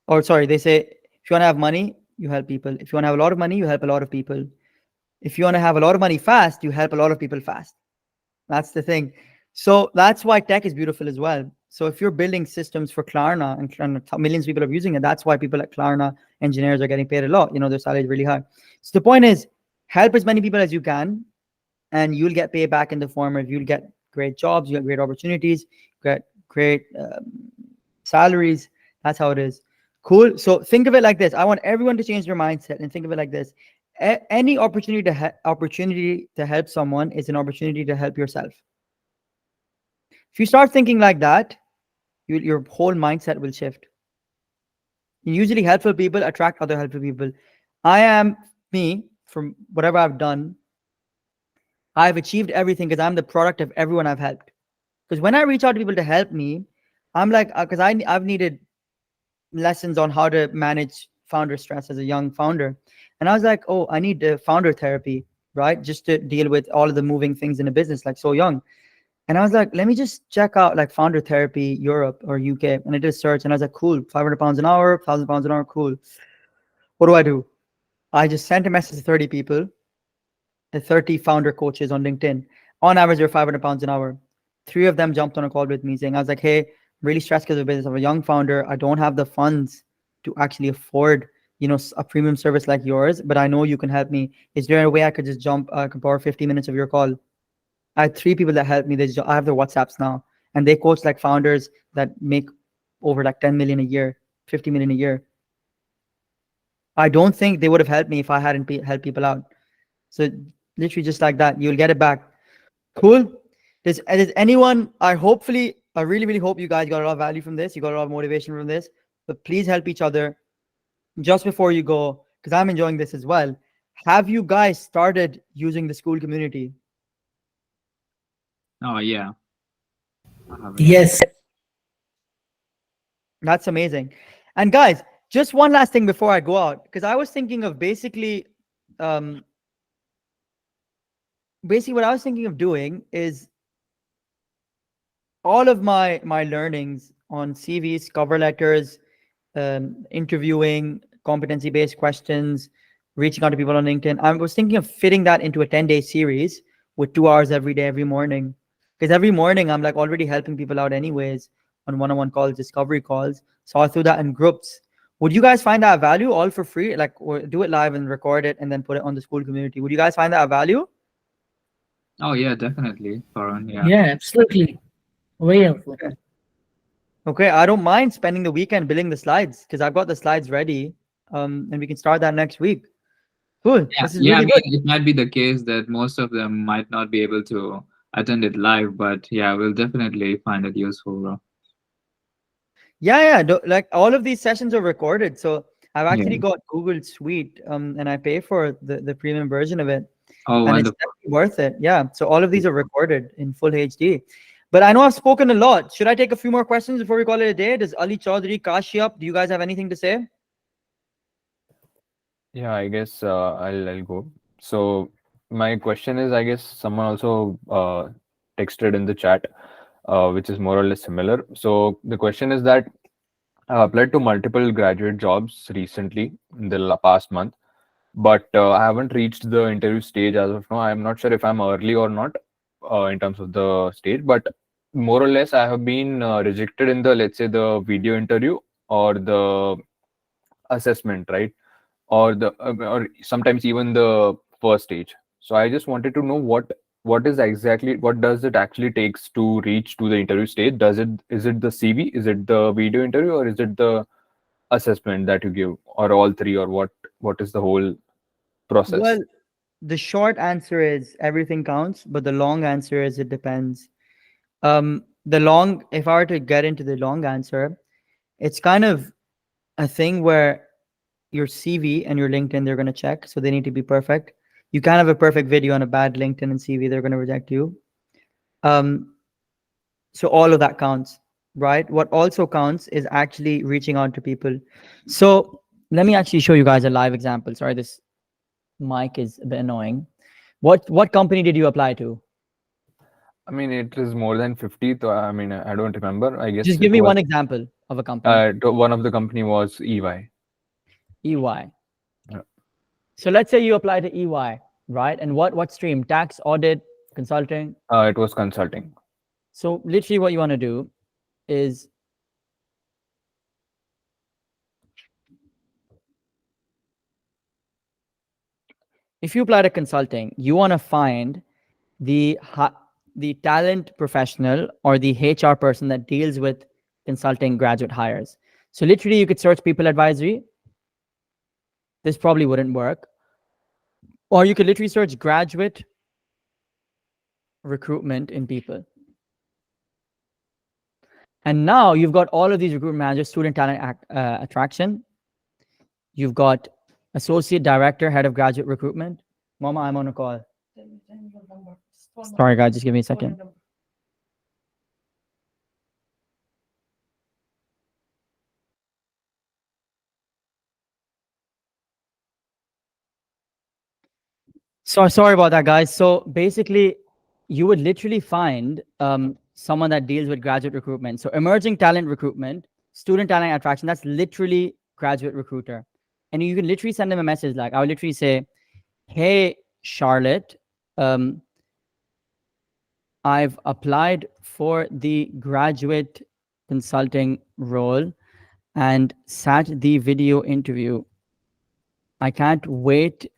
S1: Or sorry, they say if you want to have money, you help people. If you want to have a lot of money, you help a lot of people. If you want to have a lot of money fast, you help a lot of people fast. That's the thing. So that's why tech is beautiful as well. So if you're building systems for Klarna and millions of people are using it, that's why people like Klarna engineers are getting paid a lot. You know, their salary is really high. So the point is, help as many people as you can, and you'll get paid back in the form of you'll get great jobs, you get great opportunities, get great salaries. That's how it is. Cool. So think of it like this. I want everyone to change their mindset and think of it like this: any opportunity to help someone is an opportunity to help yourself. If you start thinking like that, your whole mindset will shift. And usually helpful people attract other helpful people. I am me. From whatever I've done, I've achieved everything because I'm the product of everyone I've helped. Because when I reach out to people to help me, I'm like, because I've needed lessons on how to manage founder stress as a young founder. And I was like, oh, I need founder therapy, right? Just to deal with all of the moving things in a business, like so young. And I was like, let me just check out like founder therapy, Europe or UK. And I did a search and I was like, cool, 500 pounds an hour, 1,000 pounds an hour, cool. What do? I just sent a message to 30 people, the 30 founder coaches on LinkedIn. On average, they're 500 pounds an hour. 3 of them jumped on a call with me saying, I was like, hey, I'm really stressed because of business. I'm a young founder. I don't have the funds to actually afford, you know, a premium service like yours, but I know you can help me. Is there a way I could just can borrow 50 minutes of your call? I had 3 people that helped me. I have their WhatsApps now, and they coach like founders that make over like 10 million a year, 50 million a year. I don't think they would have helped me if I hadn't helped people out. So literally just like that, you'll get it back. Cool. Does anyone, I really, really hope you guys got a lot of value from this. You got a lot of motivation from this, but please help each other. Just before you go, because I'm enjoying this as well, have you guys started using the school community?
S8: Oh yeah. I have it.
S2: Yes.
S1: That's amazing. And guys, just one last thing before I go out, because I was thinking of basically what I was thinking of doing is all of my learnings on CVs, cover letters, interviewing, competency-based questions, reaching out to people on LinkedIn. I was thinking of fitting that into a 10-day series with 2 hours every day, every morning. Because every morning I'm like already helping people out anyways on one-on-one calls, discovery calls. So I'll do that in groups. Would you guys find that value all for free? Like, or do it live and record it and then put it on the school community? Would you guys find that a value?
S8: Oh yeah, definitely, Farhan. Yeah.
S2: Yeah, absolutely. Very helpful.
S1: Okay, I don't mind spending the weekend building the slides because I've got the slides ready. And we can start that next week. Cool.
S8: Yeah,
S1: This is
S8: yeah. I
S1: really
S8: mean,
S1: good.
S8: it might be the case that most of them might not be able to attend it live, but yeah, we'll definitely find it useful, bro.
S1: Yeah. Like all of these sessions are recorded. So I've
S8: Yeah.
S1: actually got Google Suite, and I pay for the premium version of it.
S8: Oh,
S1: And it's
S8: wonderful.
S1: definitely worth it. Yeah. So all of these are recorded in full HD. But I know I've spoken a lot. Should I take a few more questions before we call it a day? Does Ali Chaudhary, Kashyap, do you guys have anything to say?
S6: Yeah, I guess I'll go. So my question is, I guess someone also texted in the chat, which is more or less similar. So the question is that I applied to multiple graduate jobs recently in the past month, but I haven't reached the interview stage as of now. I'm not sure if I'm early or not in terms of the stage, but more or less I have been rejected in the, let's say, the video interview or the assessment, right? Or the or sometimes even the first stage. So I just wanted to know what is exactly, what does it actually takes to reach to the interview stage? Does it, is it the CV, is it the video interview, or is it the assessment that you give, or all three, or what is the whole process?
S1: Well, the short answer is everything counts, but the long answer is it depends. The long, if I were to get into the long answer, it's kind of a thing where your CV and your LinkedIn, they're going to check. So they need to be perfect. You can't have a perfect video and a bad LinkedIn and CV, they're going to reject you. So all of that counts, right? What also counts is actually reaching out to people. So let me actually show you guys a live example. Sorry, this mic is a bit annoying. What company did you apply to?
S6: I mean, it is more than 50. So I mean, I don't remember. I guess
S1: Just
S6: it
S1: give me
S6: was
S1: one example of a company.
S6: one of the company was EY.
S1: EY.
S6: Yeah.
S1: So let's say you apply to EY, right? And what stream? Tax, audit, consulting?
S6: It was consulting.
S1: So literally what you want to do is if you apply to consulting, you want to find the talent professional or the HR person that deals with consulting graduate hires. So literally you could search people advisory. This probably wouldn't work. Or you could literally search graduate recruitment in people. And now you've got all of these recruitment managers, student talent attraction. You've got associate director, head of graduate recruitment. Mama, I'm on a call. Sorry, guys, just give me a second. So sorry about that, guys. So basically, you would literally find someone that deals with graduate recruitment. So emerging talent recruitment, student talent attraction, that's literally graduate recruiter. And you can literally send them a message like, I would literally say, hey, Charlotte, I've applied for the graduate consulting role and sat the video interview. I can't wait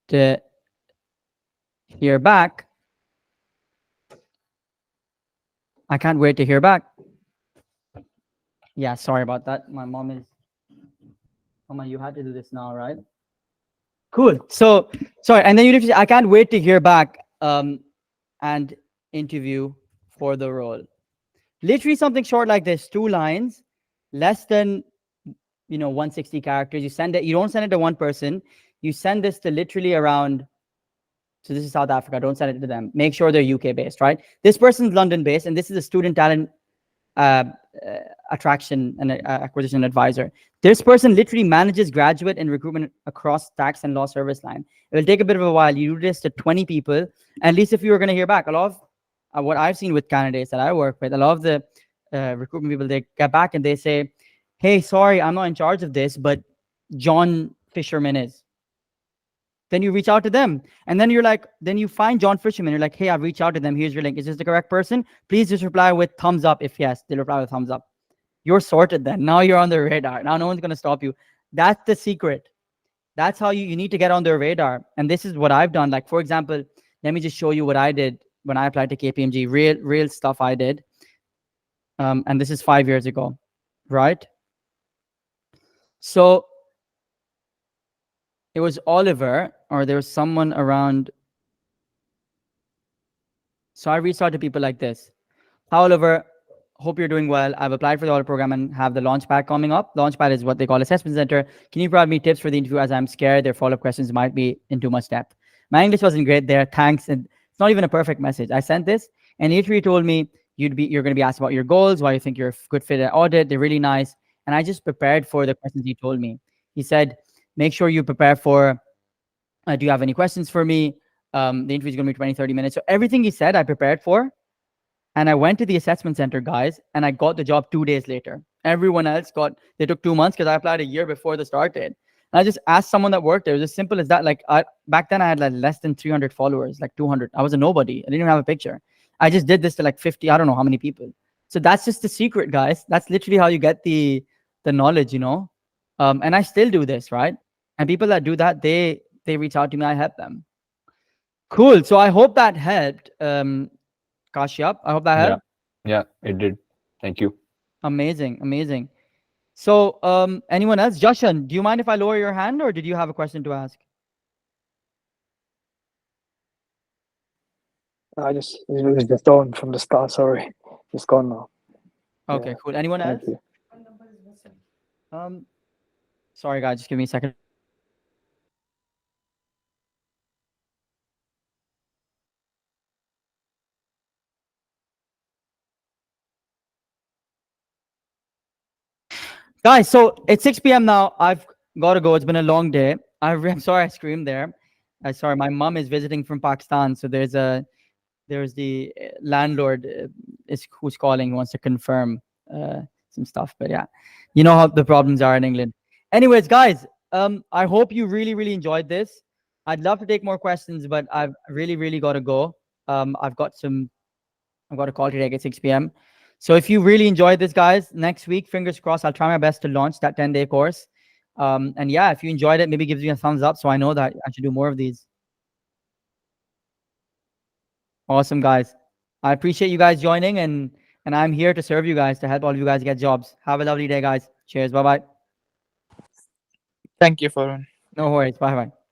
S1: to hear back. I can't wait to hear back. Yeah, sorry about that. My mom is. Mama, you had to do this now, right? Cool. So, sorry. And then you literally, I can't wait to hear back and interview for the role. Literally something short like this, 2 lines, less than 160 characters. You send it. You don't send it to one person. You send this to literally around. So this is South Africa. Don't send it to them. Make sure they're UK based, right? This person's London based, and this is a student talent attraction and acquisition advisor. This person literally manages graduate and recruitment across tax and law service line. It will take a bit of a while. You do this to 20 people, at least if you were going to hear back. A lot what I've seen with candidates that I work with, a lot of the recruitment people, they get back and they say, "Hey, sorry, I'm not in charge of this, but John Fisherman is." Then you reach out to them, and then you're like, then you find John Fisherman. You're like, "Hey, I've reached out to them. Here's your link. Is this the correct person? Please just reply with thumbs up if yes." They reply with thumbs up. You're sorted then. Now you're on the radar. Now no one's gonna stop you. That's the secret. That's how you need to get on their radar. And this is what I've done. Like, for example, let me just show you what I did when I applied to KPMG. Real stuff I did. And this is 5 years ago, right? So it was Oliver, or there was someone around. So I reached out to people like this. "Hi, Oliver. Hope you're doing well. I've applied for the audit program and have the Launchpad coming up." Launchpad is what they call assessment center. "Can you provide me tips for the interview, as I'm scared their follow-up questions might be in too much depth?" My English wasn't great there. Thanks. And it's not even a perfect message. I sent this, and he literally told me, you're going to be asked about your goals, why you think you're a good fit at audit. They're really nice. And I just prepared for the questions he told me. He said, "Make sure you prepare for, do you have any questions for me? The interview is going to be 20, 30 minutes." So everything he said, I prepared for. And I went to the assessment center, guys, and I got the job 2 days later. Everyone else they took 2 months because I applied a year before the start date. And I just asked someone that worked there. It was as simple as that. Like, back then I had like less than 300 followers, like 200. I was a nobody. I didn't even have a picture. I just did this to like 50, I don't know how many people. So that's just the secret, guys. That's literally how you get the knowledge, you know? And I still do this, right? And people that do that, they reach out to me, I help them. Cool. So I hope that helped. Kashyap, I hope that helped.
S6: Yeah, it did. Thank you.
S1: Amazing. So, anyone else? Jashan, do you mind if I lower your hand, or did you have a question to ask?
S4: It was just on from the start. Sorry, it's gone now.
S1: Okay,
S4: Yeah,
S1: cool. Anyone else?
S4: thank you.
S1: Sorry, guys, just give me a second. Guys, so it's 6 p.m. now. I've got to go. It's been a long day. I'm sorry I screamed there. Sorry, my mom is visiting from Pakistan, so there's the landlord who's calling, wants to confirm some stuff. But yeah, you know how the problems are in England. Anyways, guys, I hope you really enjoyed this. I'd love to take more questions, but I've really got to go. I've got a call today at 6 p.m. So if you really enjoyed this, guys, next week, fingers crossed, I'll try my best to launch that 10-day course. And yeah, if you enjoyed it, maybe give me a thumbs up so I know that I should do more of these. Awesome, guys. I appreciate you guys joining, and I'm here to serve you guys, to help all of you guys get jobs. Have a lovely day, guys. Cheers. Bye-bye.
S10: Thank you, Farhan.
S1: No worries. Bye-bye.